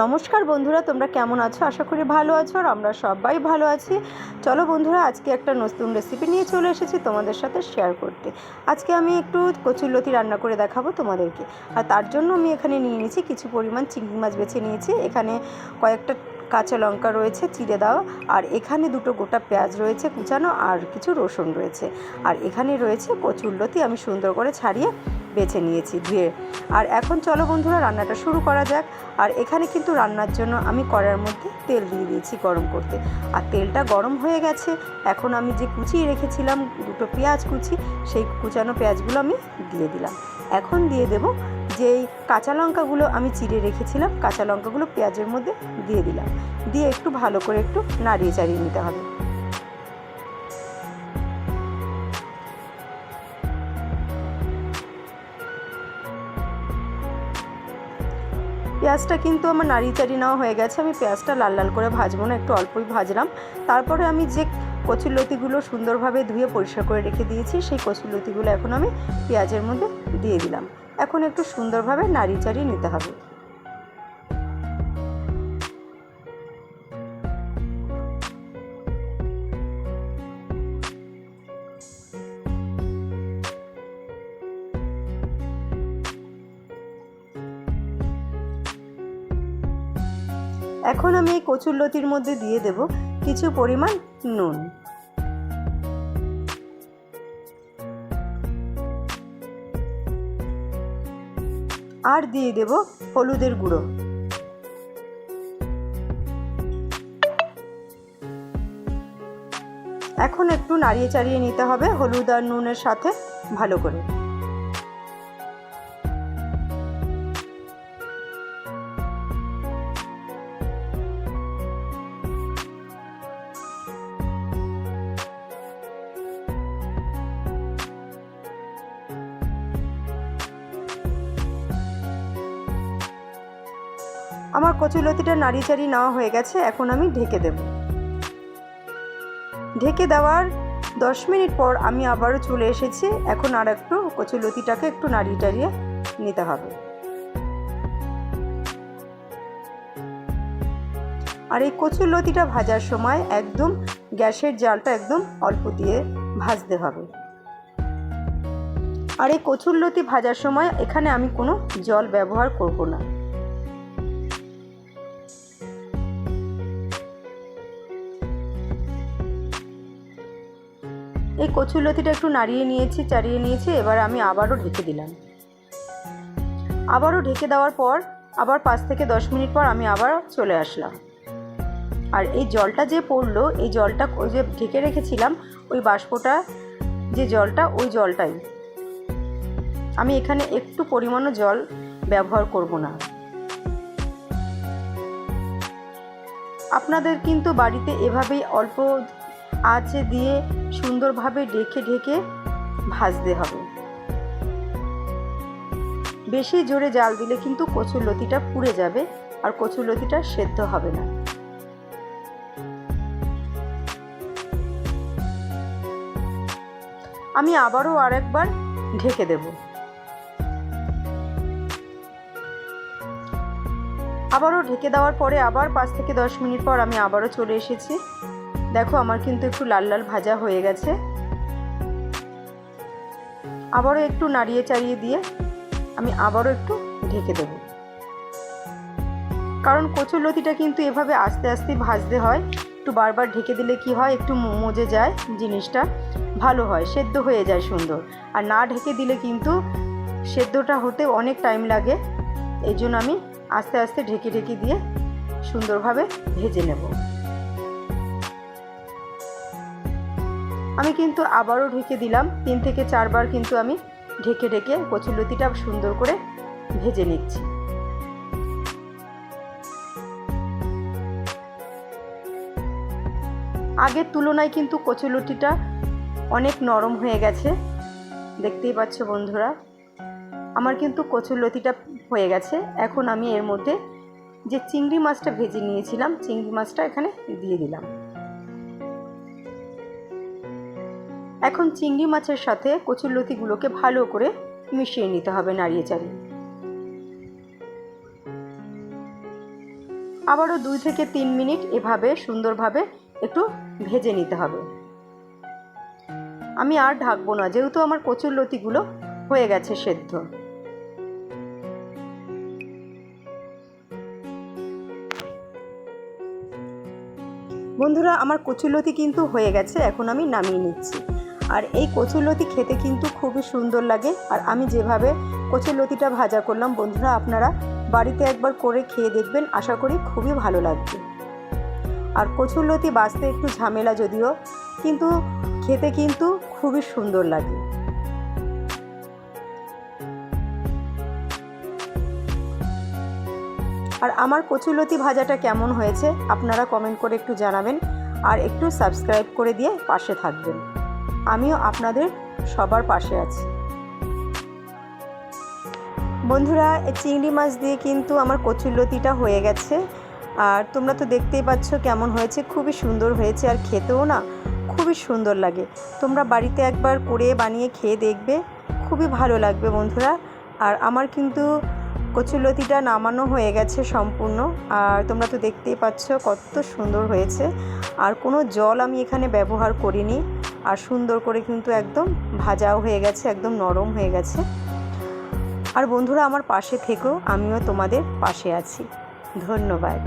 নমস্কার বন্ধুরা, তোমরা কেমন আছো? আশা করি ভালো আছো আর আমরা সবাই ভালো আছি। চলো বন্ধুরা, আজকে একটা নতুন রেসিপি নিয়ে চলে এসেছি তোমাদের সাথে শেয়ার করতে। আজকে আমি একটু কচুরলতি রান্না করে দেখাবো তোমাদেরকে। আর তার জন্য আমি এখানে নিয়ে নিয়েছি কিছু পরিমাণ চিংড়ি মাছ বেছে নিয়েছি। এখানে কয়েকটা কাঁচা লঙ্কা রয়েছে চিড়ে দেওয়া, আর এখানে দুটো গোটা পেঁয়াজ রয়েছে কুচানো, আর কিছু রসুন রয়েছে, আর এখানে রয়েছে কচুরলতি আমি সুন্দর করে ছাড়িয়ে বেছে নিয়েছি ধুয়ে। আর এখন চলো বন্ধুরা, রান্নাটা শুরু করা যাক। আর এখানে কিন্তু রান্নার জন্য আমি কড়াইয়ের মধ্যে তেল দিয়ে দিয়েছি গরম করতে, আর তেলটা গরম হয়ে গেছে। এখন আমি যে কুচিয়ে রেখেছিলাম দুটো পেঁয়াজ কুচি, সেই কুচানো পেঁয়াজগুলো আমি দিয়ে দিলাম। এখন দিয়ে দেব যেই কাঁচা লঙ্কাগুলো আমি চিড়ে রেখেছিলাম, কাঁচা লঙ্কাগুলো পেঁয়াজের মধ্যে দিয়ে দিলাম। দিয়ে একটু ভালো করে একটু নাড়িয়ে চাড়িয়ে নিতে হবে। পেঁয়াজটা কিন্তু আমার নাড়িয়ে চাড়িয়ে নেওয়া হয়ে গেছে। আমি পেঁয়াজটা লাল লাল করে ভাজবো না, একটু অল্পই ভাজলাম। তারপরে আমি যে কচুরলতিগুলো সুন্দরভাবে ধুয়ে পরিষ্কার করে রেখে দিয়েছি, সেই কচুরলতিগুলো এখন আমি পেঁয়াজের মধ্যে দিয়ে দিলাম। এখন একটু সুন্দরভাবে নাড়িয়ে চাড়িয়ে নিতে হবে। এখন আমি এই কচুরলতির মধ্যে দিয়ে দেব কিছু পরিমাণ নুন, আর দিয়ে দেব হলুদের গুঁড়ো। এখন একটু নাড়িয়ে চাড়িয়ে নিতে হবে হলুদ আর নুনের সাথে ভালো করে। আমার কচুরলতিটা নাড়িয়ে চাড়িয়ে নেওয়া হয়ে গেছে। এখন আমি ঢেকে দেব। ঢেকে দেওয়ার 10 মিনিট পর আমি আবারও চলে এসেছি। এখন আর একটু কচুরলতিটাকে একটু নাড়িয়ে টাড়িয়ে নিতে হবে। আর এই কচুরলতিটা ভাজার সময় একদম গ্যাসের জালটা একদম অল্প দিয়ে ভাজতে হবে। আর এই কচুরলতি ভাজার সময় এখানে আমি কোনো জল ব্যবহার করব না। এই কচুরলতিটা একটু নাড়িয়ে নিয়েছি, চাড়িয়ে নিয়েছি। এবার আমি আবারও ঢেকে দিলাম। আবারও ঢেকে দেওয়ার পর আবার 5 থেকে 10 মিনিট পর আমি আবার চলে আসলাম। আর এই জলটা যে পড়লো, এই জলটা ওই যে ঢেকে রেখেছিলাম, ওই বাষ্পটা যে জলটা, ওই জলটাই আমি এখানে একটু পরিমাণও জল ব্যবহার করব না। আপনাদের কিন্তু বাড়িতে এভাবেই অল্প আঁচে দিয়ে সুন্দরভাবে ঢেকে ঢেকে ভাজতে হবে। বেশি জোরে জাল দিলে কিন্তু কচুরলতিটা পুড়ে যাবে আর কচুরলতিটা সেদ্ধ হবে না। আমি আবারও আরেকবার ঢেকে দেব। আবারও ঢেকে দেওয়ার পরে আবার 5 থেকে 10 মিনিট পর আমি আবারও চলে এসেছি। দেখো আমার কিন্তু একটু লাল লাল ভাজা হয়ে গেছে। আবারও একটু নাড়িয়ে চাড়িয়ে দিয়ে আমি আবারও একটু ঢেকে দেব। কারণ কচুরলতিটা কিন্তু এভাবে আস্তে আস্তে ভাজতে হয়। একটু বারবার ঢেকে দিলে কি হয়, একটু মজে যায়, জিনিসটা ভালো হয়, সেদ্ধ হয়ে যায় সুন্দর। আর না ঢেকে দিলে কিন্তু সেদ্ধটা হতে অনেক টাইম লাগে। এই জন্য আমি আস্তে আস্তে ঢেকে ঢেকে দিয়ে সুন্দরভাবে ভেজে নেব। আমি কিন্তু আবারও ঢেকে দিলাম। 3 থেকে 4 বার কিন্তু আমি ঢেকে ঢেকে কচুরলতিটা সুন্দর করে ভেজে নিচ্ছি। আগের তুলনায় কিন্তু কচুরলতিটা অনেক নরম হয়ে গেছে, দেখতেই পাচ্ছ বন্ধুরা। আমার কিন্তু কচুরলতিটা হয়ে গেছে। এখন আমি এর মধ্যে যে চিংড়ি মাছটা ভেজে নিয়েছিলাম, চিংড়ি মাছটা এখানে দিয়ে দিলাম। এখন চিংড়ি মাছের সাথে কচুরলতিগুলোকে ভালো করে মিশিয়ে নিতে হবে নাড়িয়ে চাড়িয়ে। আবারও 2 থেকে 3 মিনিট এভাবে সুন্দরভাবে একটু ভেজে নিতে হবে। আমি আর ঢাকবো না, যেহেতু আমার কচুরলতিগুলো হয়ে গেছে সেদ্ধ। বন্ধুরা, আমার কচুরলতি কিন্তু হয়ে গেছে, এখন আমি নামিয়ে নিচ্ছি। আর এই কচুরলতি খেতে কিন্তু খুবই সুন্দর লাগে। আর আমি যেভাবে কচুরলতিটা ভাজা করলাম, বন্ধুরা আপনারা বাড়িতে একবার করে খেয়ে দেখবেন, আশা করি খুবই ভালো লাগবে। আর কচুরলতি বাছতে একটু ঝামেলা যদিও, কিন্তু খেতে কিন্তু খুবই সুন্দর লাগে। আর আমার কচুরলতি ভাজাটা কেমন হয়েছে আপনারা কমেন্ট করে একটু জানাবেন, আর একটু সাবস্ক্রাইব করে দিয়ে পাশে থাকবেন। আমিও আপনাদের সবার পাশে আছি। বন্ধুরা, চিংড়ি মাছ দিয়ে কিন্তু আমার কচুরলতিটা হয়ে গেছে। আর তোমরা তো দেখতেই পাচ্ছ কেমন হয়েছে, খুবই সুন্দর হয়েছে। আর খেতেও না খুবই সুন্দর লাগে। তোমরা বাড়িতে একবার করে বানিয়ে খেয়ে দেখবে, খুবই ভালো লাগবে বন্ধুরা। আর আমার কিন্তু কচুরলতিটা নামানো হয়ে গেছে সম্পূর্ণ। আর তোমরা তো দেখতেই পাচ্ছ কত সুন্দর হয়েছে। আর কোনো জল আমি এখানে ব্যবহার করিনি। আর সুন্দর করে কিন্তু একদম ভাজাও হয়ে গেছে, একদম নরম হয়ে গেছে। আর বন্ধুরা, আমার পাশে থেকেও, আমিও তোমাদের পাশে আছি। ধন্যবাদ।